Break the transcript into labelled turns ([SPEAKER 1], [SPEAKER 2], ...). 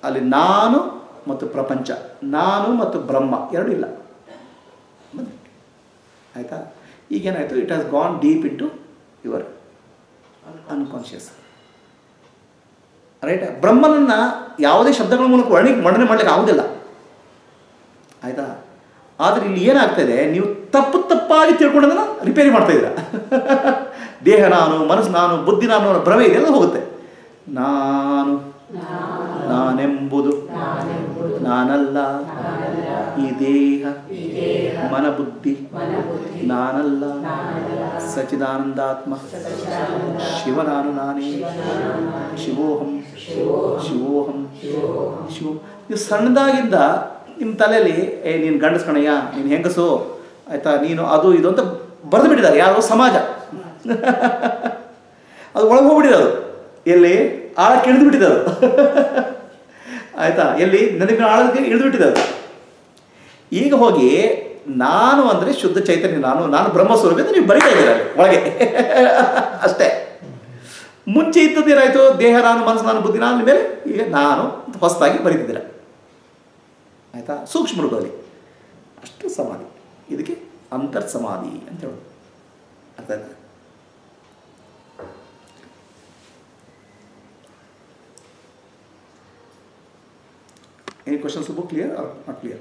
[SPEAKER 1] ಅಲ್ಲಿ ನಾನು ಮತ್ತು ಪ್ರಪಂಚ, ನಾನು ಮತ್ತು ಬ್ರಹ್ಮ ಎರಡೂ ಇಲ್ಲ. ಆಯಿತಾ? ಈಗೇನಾಯಿತು, it has gone deep into your unconscious. Right? ಬ್ರಹ್ಮನನ್ನು ಯಾವುದೇ ಶಬ್ದಗಳ ಮೂಲಕ ವರ್ಣನೆ ಮಾಡಲಿಕ್ಕೆ ಆಗೋದಿಲ್ಲ. ಆಯಿತಾ? ಆದರೆ ಇಲ್ಲಿ ಏನಾಗ್ತಾಯಿದೆ, ನೀವು ತಪ್ಪಾಗಿ ತಿಳ್ಕೊಂಡದನ್ನು ರಿಪೇರಿ ಮಾಡ್ತಾಯಿದ್ದೀರ. ದೇಹ ನಾನು, ಮನಸ್ಸು ನಾನು, ಬುದ್ಧಿ ನಾನು ಅನ್ನೋ ಭ್ರಮೆ ಇದೆಲ್ಲ ಹೋಗುತ್ತೆ. ನಾನೆಂಬುದು ನಾನಲ್ಲ, ಈ ದೇಹ ಮನಬುದ್ಧಿ ನಾನಲ್ಲ, ಸಚಿದಾನಂದಾತ್ಮ ಶಿವ ನಾನು ನಾನೇ, ಶಿವೋಹಂ ಶಿವೋಹಂ ಶಿವ. ನೀವು ಸಣ್ಣದಾಗಿಂದ ನಿಮ್ಮ ತಲೆಯಲ್ಲಿ ನೀನು ಗಂಡಸು ಕಣಯ್ಯ, ನೀನು ಹೆಂಗಸು, ಆಯಿತಾ, ನೀನು ಅದು ಇದು ಅಂತ ಬರೆದು ಬಿಟ್ಟಿದ್ದಾರೆ ಯಾರೋ ಸಮಾಜ. ಅದು ಒಳಗೆ ಹೋಗ್ಬಿಟ್ಟಿರೋದು, ಎಲ್ಲಿ ಆಳಕ್ಕೆ ಇಳಿದು ಬಿಟ್ಟಿದ್ದಾರೆ. ಆಯಿತಾ? ಎಲ್ಲಿ ನದಿ ಮೇಲೆ ಆಳಕ್ಕೆ ಇಳಿದು ಬಿಟ್ಟಿದ್ದಾರೆ. ಈಗ ಹೋಗಿ ನಾನು ಅಂದರೆ ಶುದ್ಧ ಚೈತನ್ಯ, ನಾನು ಬ್ರಹ್ಮಸ್ವರೂಪ ಅಂತ ನೀವು ಬರೀತಾ ಇದ್ದೀರ ಒಳಗೆ ಅಷ್ಟೇ. ಮುಂಚೆ ಇದ್ದದ್ದೇನಾಯಿತು, ದೇಹ ನಾನು, ಮನಸ್ಸು ನಾನು, ಬುದ್ಧಿ ನಾನು, ಮೇಲೆ ಈಗ ನಾನು ಹೊಸದಾಗಿ ಬರೀತಿದ್ದೀರ. ಆಯಿತಾ? ಸೂಕ್ಷ್ಮ ರೂಪದಲ್ಲಿ ಅಷ್ಟು ಸಮಾಧಿ. ಇದಕ್ಕೆ ಅಂತರ್ ಸಮಾಧಿ ಅಂತ ಹೇಳೋದು. ಅರ್ಥ ಆಯ್ತಾ? Any questions, Subbu? Clear or not clear?